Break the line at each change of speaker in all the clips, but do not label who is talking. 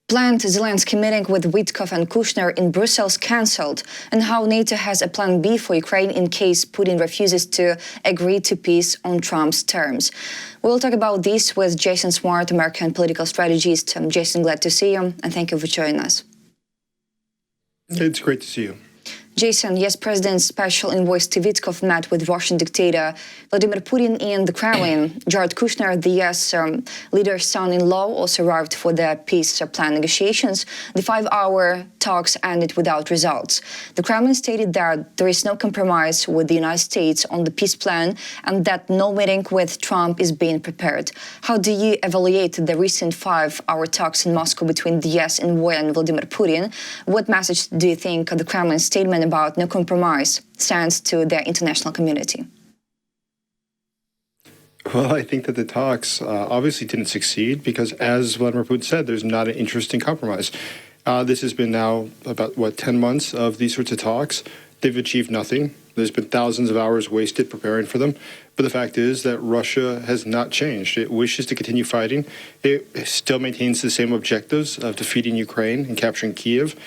Planned Zelenskyy meeting with Witkoff and Kushner in Brussels cancelled, and how NATO has a plan B for Ukraine in case Putin refuses to agree to peace on Trump's terms. We'll talk about this with Jason Smart, American political strategist. Jason, glad to see you, and thank you for joining us.
It's great to see you.
Jason, yes, President's special envoy Witkoff met with Russian dictator Vladimir Putin in the Kremlin. Jared Kushner, the U.S. leader's son-in-law, also arrived for the peace plan negotiations. The 5-hour talks ended without results. The Kremlin stated that there is no compromise with the United States on the peace plan and that no meeting with Trump is being prepared. How do you evaluate the recent 5-hour talks in Moscow between the U.S. envoy and Vladimir Putin? What message do you think the Kremlin statement about no compromise sends to the international community?
Well, I think that the talks obviously didn't succeed because, as Vladimir Putin said, there's not an interest in compromise. This has been now about, 10 months of these sorts of talks. They've achieved nothing. There's been thousands of hours wasted preparing for them. But the fact is that Russia has not changed. It wishes to continue fighting. It still maintains the same objectives of defeating Ukraine and capturing Kyiv.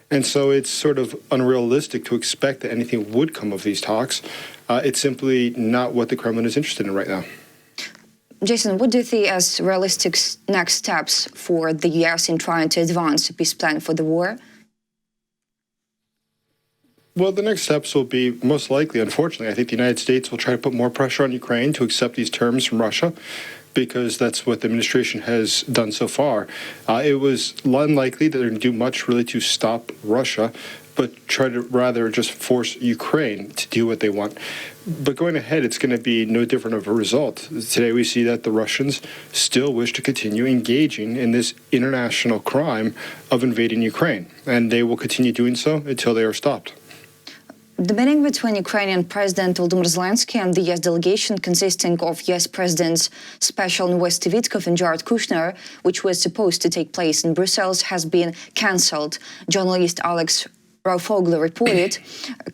And so it's sort of unrealistic to expect that anything would come of these talks. It's simply not what the Kremlin is interested in right now.
Jason, what do you see as realistic next steps for the U.S. in trying to advance a peace plan for the war?
Well, the next steps will be, most likely, unfortunately, I think the United States will try to put more pressure on Ukraine to accept these terms from Russia, because that's what the administration has done so far. It was unlikely that they're going to do much really to stop Russia, but try to rather just force Ukraine to do what they want. But going ahead, it's going to be no different of a result. Today we see that the Russians still wish to continue engaging in this international crime of invading Ukraine, and they will continue doing so until they are stopped.
The meeting between Ukrainian President Volodymyr Zelenskyy and the U.S. delegation consisting of U.S. Presidents Special Envoy Witkoff and Jared Kushner, which was supposed to take place in Brussels, has been cancelled. Journalist Alex Raufoglu reported,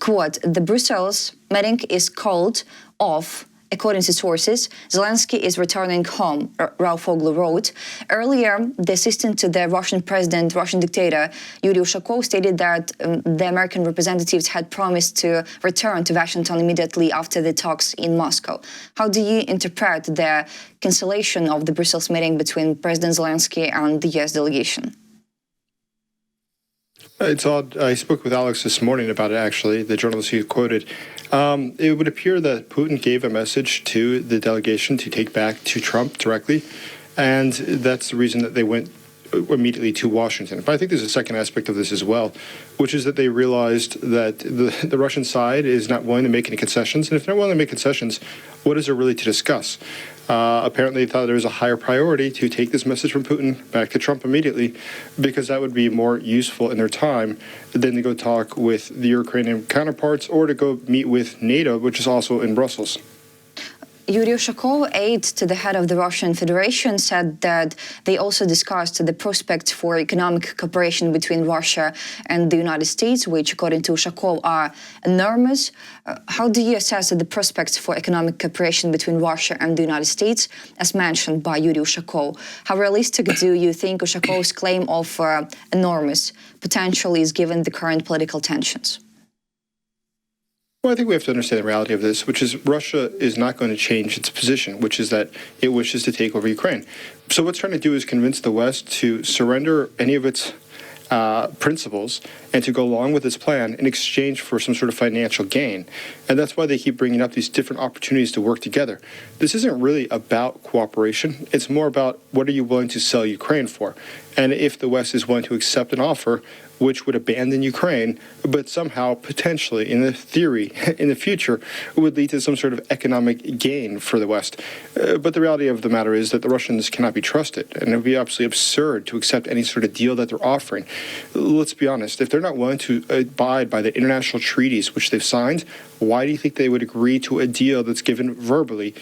quote, "The Brussels meeting is called off. According to sources, Zelenskyy is returning home," Raufoglu wrote. Earlier, the assistant to the Russian president, Russian dictator Yuri Ushakov, stated that the American representatives had promised to return to Washington immediately after the talks in Moscow. How do you interpret the cancellation of the Brussels meeting between President Zelenskyy and the U.S. delegation?
It's odd. I spoke with Alex this morning about it, actually, the journalist he quoted. It would appear that Putin gave a message to the delegation to take back to Trump directly, and that's the reason that they went immediately to Washington. But I think there's a second aspect of this as well, which is that they realized that the Russian side is not willing to make any concessions, and if they're not willing to make concessions, what is there really to discuss? Apparently they thought there was a higher priority to take this message from Putin back to Trump immediately, because that would be more useful in their time than to go talk with the Ukrainian counterparts or to go meet with NATO, which is also in Brussels.
Yuri Ushakov, aide to the head of the Russian Federation, said that they also discussed the prospects for economic cooperation between Russia and the United States, which, according to Ushakov, are enormous. How do you assess the prospects for economic cooperation between Russia and the United States, as mentioned by Yuri Ushakov? How realistic do you think Ushakov's claim of enormous potential is given the current political tensions?
Well, I think we have to understand the reality of this, which is Russia is not going to change its position, which is that it wishes to take over Ukraine. So what it's trying to do is convince the West to surrender any of its principles and to go along with its plan in exchange for some sort of financial gain. And that's why they keep bringing up these different opportunities to work together. This isn't really about cooperation. It's more about what are you willing to sell Ukraine for? And if the West is willing to accept an offer which would abandon Ukraine, but somehow, potentially, in the theory, in the future, would lead to some sort of economic gain for the West. But the reality of the matter is that the Russians cannot be trusted, and it would be absolutely absurd to accept any sort of deal that they're offering. Let's be honest, if they're not willing to abide by the international treaties which they've signed, why do you think they would agree to a deal that's given verbally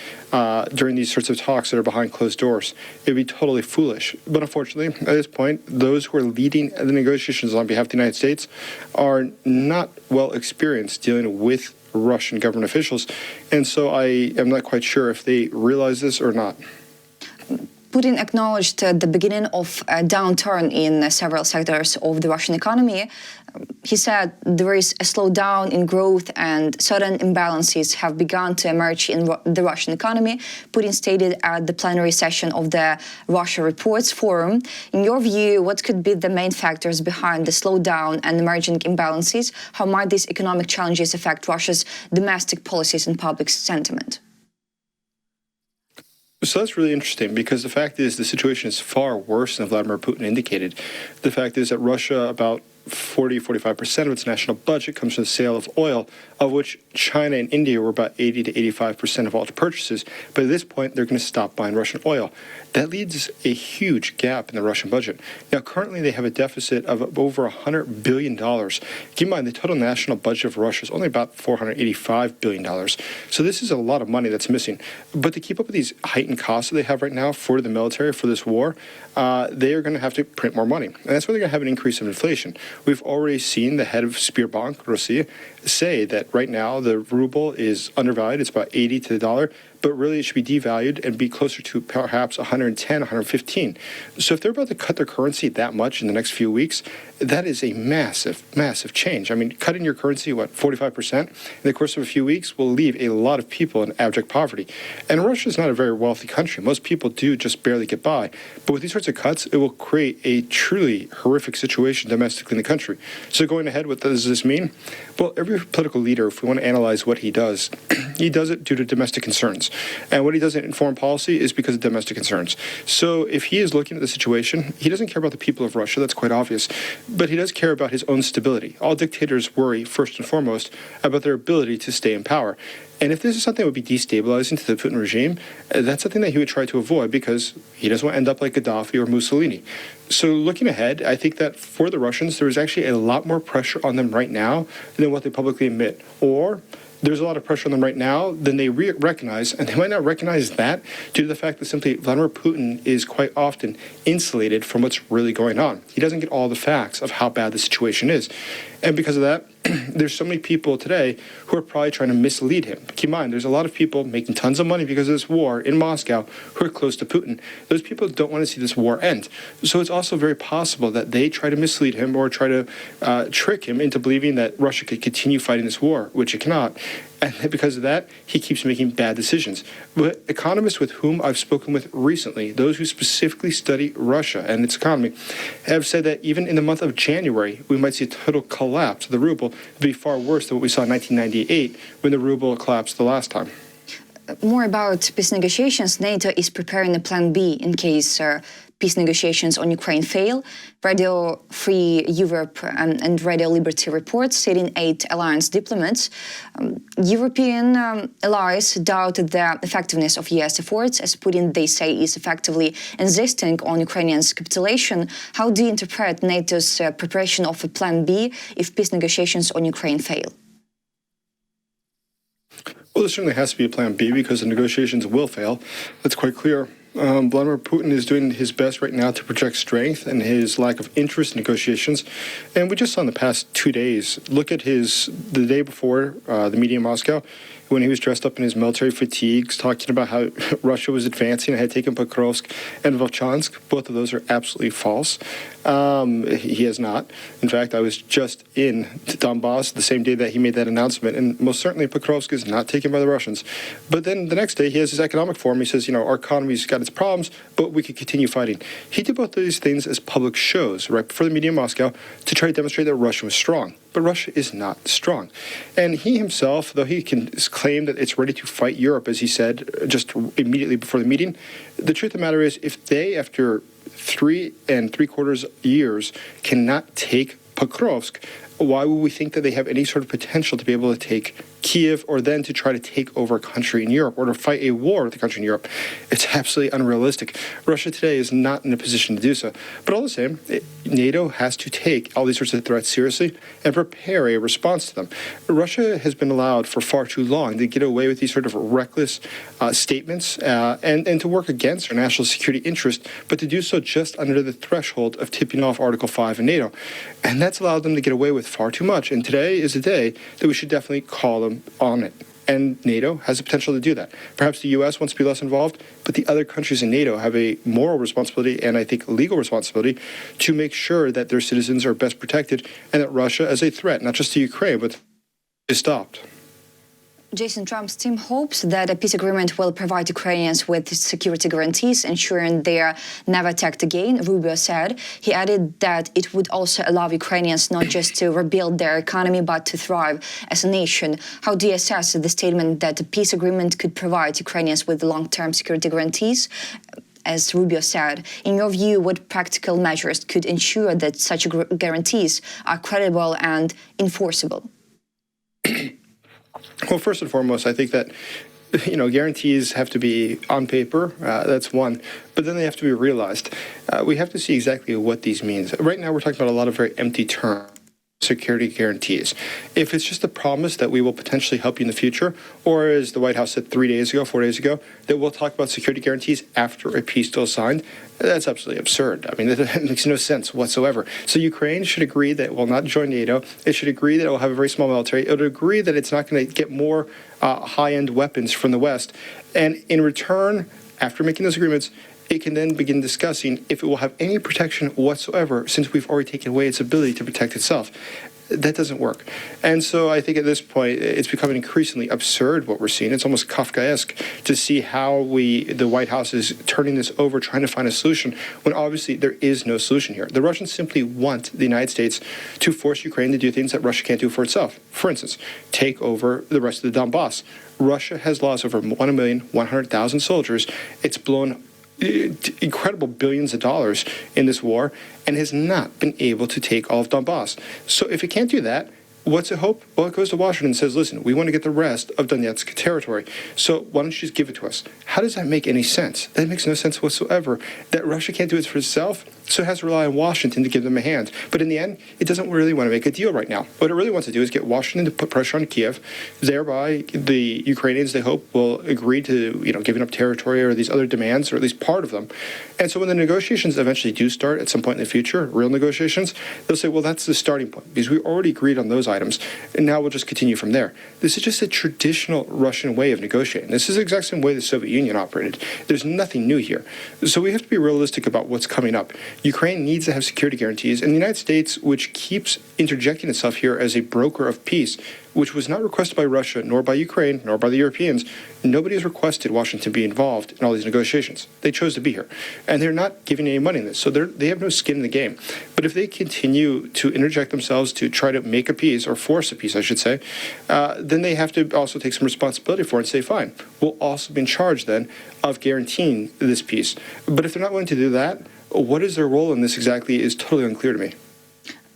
during these sorts of talks that are behind closed doors? It would be totally foolish. But unfortunately, at this point, those who are leading the negotiations on behalf of the United States are not well experienced dealing with Russian government officials. And so I am not quite sure if they realize this or not.
Putin acknowledged the beginning of a downturn in several sectors of the Russian economy. He said there is a slowdown in growth and certain imbalances have begun to emerge in the Russian economy, Putin stated at the plenary session of the Russia Reports Forum. In your view, what could be the main factors behind the slowdown and emerging imbalances? How might these economic challenges affect Russia's domestic policies and public sentiment?
So that's really interesting because the fact is the situation is far worse than Vladimir Putin indicated. The fact is that Russia, about 45% of its national budget comes from the sale of oil, of which China and India were about 80 to 85% of all the purchases. But at this point, they're going to stop buying Russian oil. That leaves a huge gap in the Russian budget. Now, currently, they have a deficit of over $100 billion. Keep in mind, the total national budget of Russia is only about $485 billion. So this is a lot of money that's missing. But to keep up with these heightened costs that they have right now for the military, for this war, they are going to have to print more money. And that's why they're going to have an increase in inflation. We've already seen the head of Sberbank, Russia, say that right now the ruble is undervalued. It's about 80 to the dollar, but really it should be devalued and be closer to perhaps 110, 115. So if they're about to cut their currency that much in the next few weeks, that is a massive, massive change. I mean, cutting your currency, 45% in the course of a few weeks will leave a lot of people in abject poverty. And Russia is not a very wealthy country. Most people do just barely get by. But with these sorts of cuts, it will create a truly horrific situation domestically in the country. So going ahead, what does this mean? Well, every political leader, if we want to analyze what he does it due to domestic concerns. And what he does in foreign policy is because of domestic concerns. So if he is looking at the situation, he doesn't care about the people of Russia. That's quite obvious. But he does care about his own stability. All dictators worry, first and foremost, about their ability to stay in power. And if this is something that would be destabilizing to the Putin regime, that's something that he would try to avoid because he doesn't want to end up like Gaddafi or Mussolini. So looking ahead, I think that for the Russians, there is actually a lot more pressure on them right now than what they publicly admit. Or there's a lot of pressure on them right now than they recognize, and they might not recognize that due to the fact that simply Vladimir Putin is quite often insulated from what's really going on. He doesn't get all the facts of how bad the situation is. And because of that, there's so many people today who are probably trying to mislead him. Keep in mind, there's a lot of people making tons of money because of this war in Moscow who are close to Putin. Those people don't want to see this war end. So it's also very possible that they try to mislead him or try to trick him into believing that Russia could continue fighting this war, which it cannot. And because of that, he keeps making bad decisions. But economists with whom I've spoken with recently, those who specifically study Russia and its economy, have said that even in the month of January, we might see a total collapse of the ruble. It'd be far worse than what we saw in 1998 when the ruble collapsed the last time.
More about peace negotiations. NATO is preparing a plan B in case peace negotiations on Ukraine fail. Radio Free Europe and Radio Liberty reports, citing 8 alliance diplomats. European allies doubted the effectiveness of US efforts, as Putin, they say, is effectively insisting on Ukrainians' capitulation. How do you interpret NATO's preparation of a plan B if peace negotiations on Ukraine fail?
Well, there certainly has to be a plan B because the negotiations will fail. That's quite clear. Vladimir Putin is doing his best right now to project strength and his lack of interest in negotiations. And we just saw in the past 2 days, look at the day before the meeting in Moscow, when he was dressed up in his military fatigues, talking about how Russia was advancing and had taken Pokrovsk and Volchansk. Both of those are absolutely false. He has not. In fact, I was just in Donbass the same day that he made that announcement, and most certainly Pokrovsk is not taken by the Russians. But then the next day, he has his economic forum. He says, our economy's got its problems, but we could continue fighting. He did both of these things as public shows right before the meeting in Moscow to try to demonstrate that Russia was strong. But Russia is not strong. And he himself, though he can claim that it's ready to fight Europe, as he said just immediately before the meeting, the truth of the matter is if they, after 3 3/4 years, cannot take Pokrovsk, why would we think that they have any sort of potential to be able to take Kiev or then to try to take over a country in Europe or to fight a war with a country in Europe? It's absolutely unrealistic. Russia today is not in a position to do so. But all the same, NATO has to take all these sorts of threats seriously and prepare a response to them. Russia has been allowed for far too long to get away with these sort of reckless statements and to work against our national security interest, but to do so just under the threshold of tipping off Article 5 in NATO. And that's allowed them to get away with far too much. And today is a day that we should definitely call them on it. and NATO has the potential to do that. Perhaps the U.S. wants to be less involved, but the other countries in NATO have a moral responsibility and I think legal responsibility to make sure that their citizens are best protected and that Russia as a threat, not just to Ukraine, but is stopped.
Jason, Trump's team hopes that a peace agreement will provide Ukrainians with security guarantees, ensuring they are never attacked again, Rubio said. He added that it would also allow Ukrainians not just to rebuild their economy, but to thrive as a nation. How do you assess the statement that a peace agreement could provide Ukrainians with long-term security guarantees? As Rubio said, in your view, what practical measures could ensure that such guarantees are credible and enforceable?
Well, first and foremost, I think that, guarantees have to be on paper. That's one. But then they have to be realized. We have to see exactly what these means. Right now, we're talking about a lot of very empty terms. Security guarantees. If it's just a promise that we will potentially help you in the future, or as the White House said 4 days ago, that we'll talk about security guarantees after a peace deal is signed, that's absolutely absurd. I mean, that makes no sense whatsoever. So Ukraine should agree that it will not join NATO. It should agree that it will have a very small military. It would agree that it's not going to get more high-end weapons from the West. And in return, after making those agreements, it can then begin discussing if it will have any protection whatsoever, since we've already taken away its ability to protect itself. That doesn't work. And so I think at this point, it's becoming increasingly absurd what we're seeing. It's almost Kafkaesque to see how the White House is turning this over, trying to find a solution, when obviously there is no solution here. The Russians simply want the United States to force Ukraine to do things that Russia can't do for itself. For instance, take over the rest of the Donbass. Russia has lost over 1,100,000 soldiers. It's blown incredible billions of dollars in this war and has not been able to take all of Donbass. So if it can't do that, what's it hope? Well, it goes to Washington and says, listen, we want to get the rest of Donetsk territory. So why don't you just give it to us? How does that make any sense? That makes no sense whatsoever. That Russia can't do it for itself, so it has to rely on Washington to give them a hand. But in the end, it doesn't really want to make a deal right now. What it really wants to do is get Washington to put pressure on Kiev. Thereby, the Ukrainians, they hope, will agree to, giving up territory or these other demands, or at least part of them. And so when the negotiations eventually do start at some point in the future, real negotiations, they'll say, well, that's the starting point, because we already agreed on those items, and now we'll just continue from there. This is just a traditional Russian way of negotiating. This is the exact same way the Soviet Union operated. There's nothing new here. So we have to be realistic about what's coming up. Ukraine needs to have security guarantees, and the United States, which keeps interjecting itself here as a broker of peace, which was not requested by Russia, nor by Ukraine, nor by the Europeans. Nobody has requested Washington to be involved in all these negotiations. They chose to be here. And they're not giving any money in this, so they have no skin in the game. But if they continue to interject themselves to try to make a peace, or force a peace, I should say, then they have to also take some responsibility for it and say, fine, we'll also be in charge then of guaranteeing this peace. But if they're not willing to do that, what is their role in this exactly is totally unclear to me.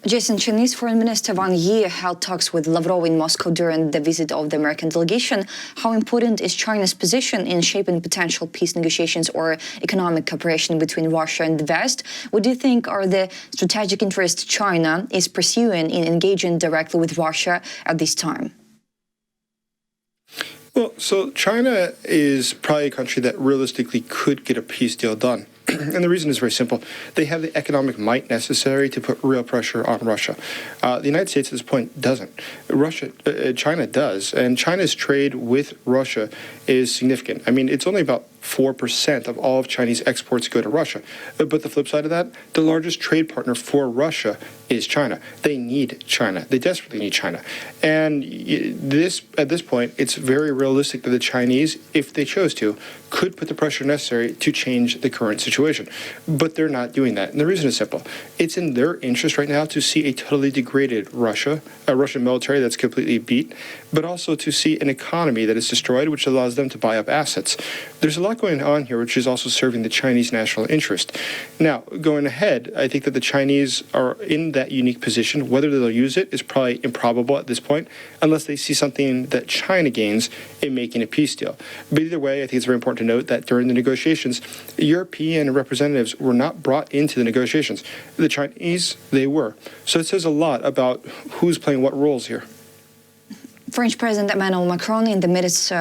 Jason, Chinese Foreign Minister Wang Yi held talks with Lavrov in Moscow during the visit of the American delegation. How important is China's position in shaping potential peace negotiations or economic cooperation between Russia and the West? What do you think are the strategic interests China is pursuing in engaging directly with Russia at this time?
Well, so China is probably a country that realistically could get a peace deal done. And the reason is very simple. They have the economic might necessary to put real pressure on Russia. The United States at this point doesn't. China does. And China's trade with Russia is significant. I mean, it's only about 4% of all of Chinese exports go to Russia. But the flip side of that, the largest trade partner for Russia is China. They need China. They desperately need China. And at this point, it's very realistic that the Chinese, if they chose to, could put the pressure necessary to change the current situation. But they're not doing that. And the reason is simple. It's in their interest right now to see a totally degraded Russia, a Russian military that's completely beat, but also to see an economy that is destroyed, which allows them to buy up assets. There's a lot going on here, which is also serving the Chinese national interest. Now, going ahead, I think that the Chinese are in that unique position. Whether they'll use it is probably improbable at this point, unless they see something that China gains in making a peace deal. But either way, I think it's very important to note that during the negotiations, European representatives were not brought into the negotiations. The Chinese, they were. So it says a lot about who's playing what roles here.
French President Emmanuel Macron, in the midst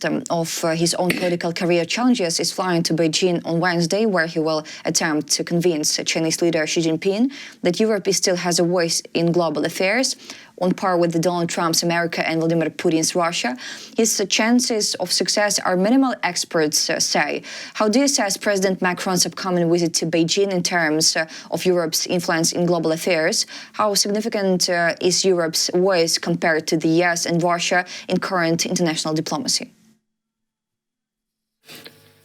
of his own political career challenges, is flying to Beijing on Wednesday, where he will attempt to convince Chinese leader Xi Jinping that Europe still has a voice in global affairs. on par with Donald Trump's America and Vladimir Putin's Russia. His chances of success are minimal, experts say. How do you assess President Macron's upcoming visit to Beijing in terms of Europe's influence in global affairs? How significant is Europe's voice compared to the US and Russia in current international diplomacy?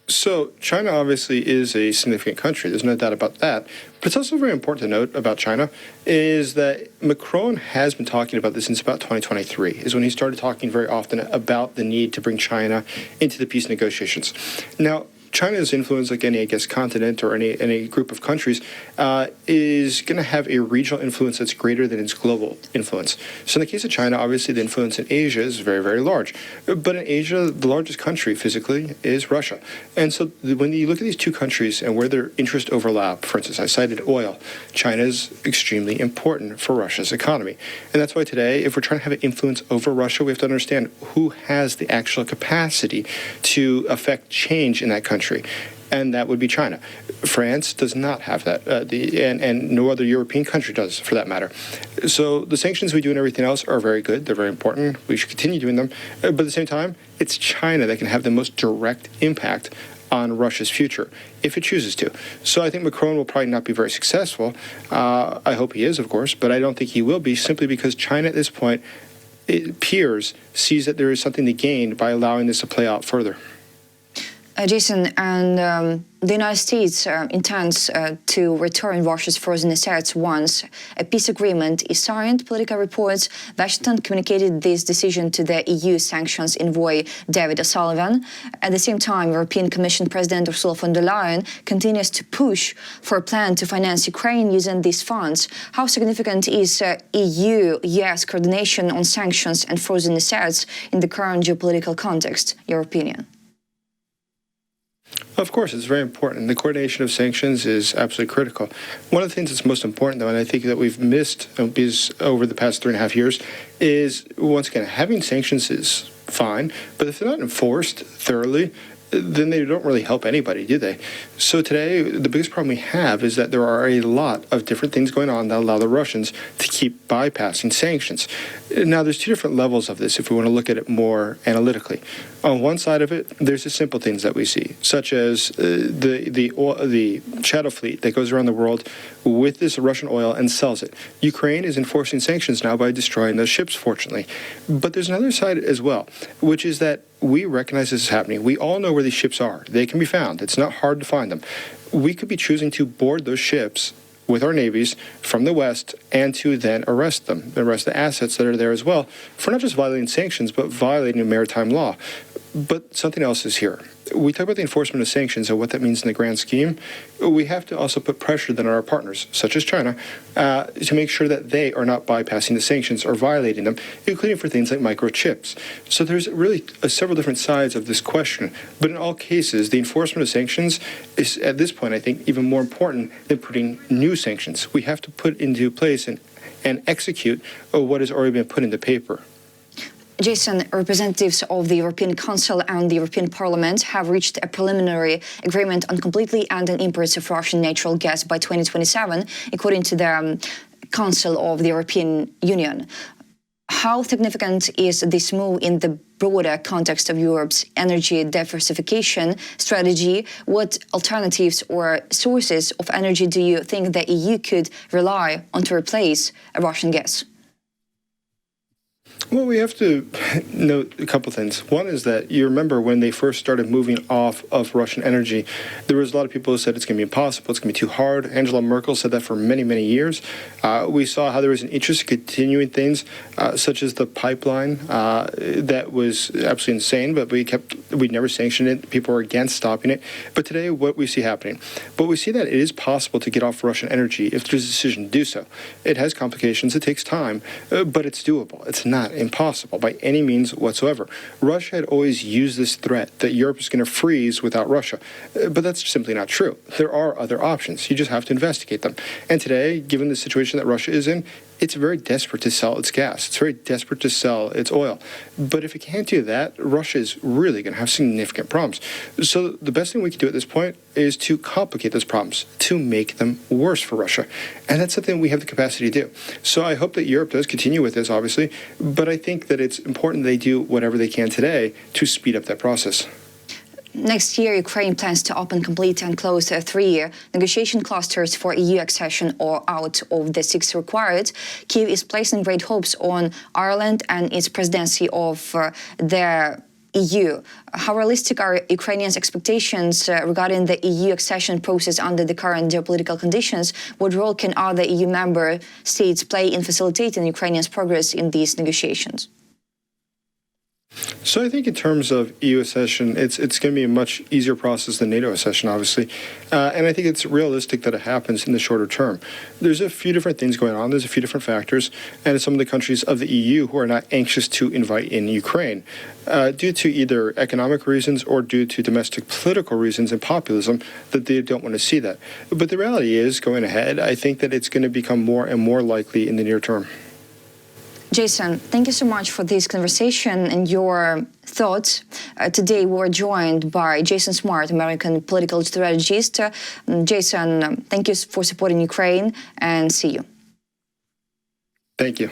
So China obviously is a significant country. There's no doubt about that. But it's also very important to note about China is that Macron has been talking about this since about 2023, is when he started talking very often about the need to bring China into the peace negotiations. Now, China's influence, like any, I guess, continent or any group of countries, is going to have a regional influence that's greater than its global influence. So in the case of China, obviously the influence in Asia is very, very large. But in Asia, the largest country physically is Russia. And so when you look at these two countries and where their interests overlap, for instance, I cited oil, China is extremely important for Russia's economy. And that's why today, if we're trying to have an influence over Russia, we have to understand who has the actual capacity to affect change in that country. And that would be China. France does not have that, and no other European country does, for that matter. So the sanctions we do and everything else are very good. They're very important. We should continue doing them. But at the same time, it's China that can have the most direct impact on Russia's future, if it chooses to. So I think Macron will probably not be very successful. I hope he is, of course, but I don't think he will be, simply because China at this point, it appears, sees that there is something to gain by allowing this to play out further.
Jason, and the United States intends to return Russia's frozen assets once a peace agreement is signed. Political reports Washington communicated this decision to the EU sanctions envoy David O'Sullivan. At the same time, European Commission President Ursula von der Leyen continues to push for a plan to finance Ukraine using these funds. How significant is EU-US coordination on sanctions and frozen assets in the current geopolitical context? Your opinion?
Of course, it's very important. The coordination of sanctions is absolutely critical. One of the things that's most important, though, and I think that we've missed is over the past 3.5 years, is, once again, having sanctions is fine, but if they're not enforced thoroughly, then they don't really help anybody, do they? So today, the biggest problem we have is that there are a lot of different things going on that allow the Russians to keep bypassing sanctions. Now, there's two different levels of this if we want to look at it more analytically. On one side of it, there's the simple things that we see, such as the shadow fleet that goes around the world with this Russian oil and sells it. Ukraine is enforcing sanctions now by destroying those ships, fortunately. But there's another side as well, which is that we recognize this is happening. We all know where these ships are. They can be found. It's not hard to find them. We could be choosing to board those ships with our navies from the West and to then arrest them, arrest the assets that are there as well, for not just violating sanctions, but violating maritime law. But something else is here. We talk about the enforcement of sanctions and what that means in the grand scheme. We have to also put pressure then on our partners, such as China, to make sure that they are not bypassing the sanctions or violating them, including for things like microchips. So there's really several different sides of this question. But in all cases, the enforcement of sanctions is, at this point, I think, even more important than putting new sanctions. We have to put into place and execute what has already been put into paper.
Jason, representatives of the European Council and the European Parliament have reached a preliminary agreement on completely ending imports of Russian natural gas by 2027, according to the Council of the European Union. How significant is this move in the broader context of Europe's energy diversification strategy? What alternatives or sources of energy do you think the EU could rely on to replace Russian gas?
Well, we have to note a couple things. One is that you remember when they first started moving off of Russian energy, there was a lot of people who said it's going to be impossible, it's going to be too hard. Angela Merkel said that for many, many years. We saw how there was an interest in continuing things, such as the pipeline that was absolutely insane, but we never sanctioned it. People were against stopping it. But today, what we see happening, but we see that it is possible to get off Russian energy if there's a decision to do so. It has complications, it takes time, but it's doable. It's not impossible by any means whatsoever. Russia had always used this threat that Europe is going to freeze without Russia, but that's simply not true. There are other options. You just have to investigate them. And today, given the situation that Russia is in, it's very desperate to sell its gas. It's very desperate to sell its oil. But if it can't do that, Russia is really going to have significant problems. So the best thing we can do at this point is to complicate those problems, to make them worse for Russia. And that's something we have the capacity to do. So I hope that Europe does continue with this, obviously, but I think that it's important they do whatever they can today to speed up that process.
Next year, Ukraine plans to open, complete and close 3 negotiation clusters for EU accession or out of the 6 required. Kyiv is placing great hopes on Ireland and its presidency of the EU. How realistic are Ukrainians' expectations regarding the EU accession process under the current geopolitical conditions? What role can other EU member states play in facilitating Ukrainians' progress in these negotiations?
So I think in terms of EU accession, it's going to be a much easier process than NATO accession, obviously. And I think it's realistic that it happens in the shorter term. There's a few different things going on. There's a few different factors. And some of the countries of the EU who are not anxious to invite in Ukraine due to either economic reasons or due to domestic political reasons and populism that they don't want to see that. But the reality is, going ahead, I think that it's going to become more and more likely in the near term.
Jason, thank you so much for this conversation and your thoughts. Today we were joined by Jason Smart, American political strategist. Jason, thank you for supporting Ukraine and see you.
Thank you.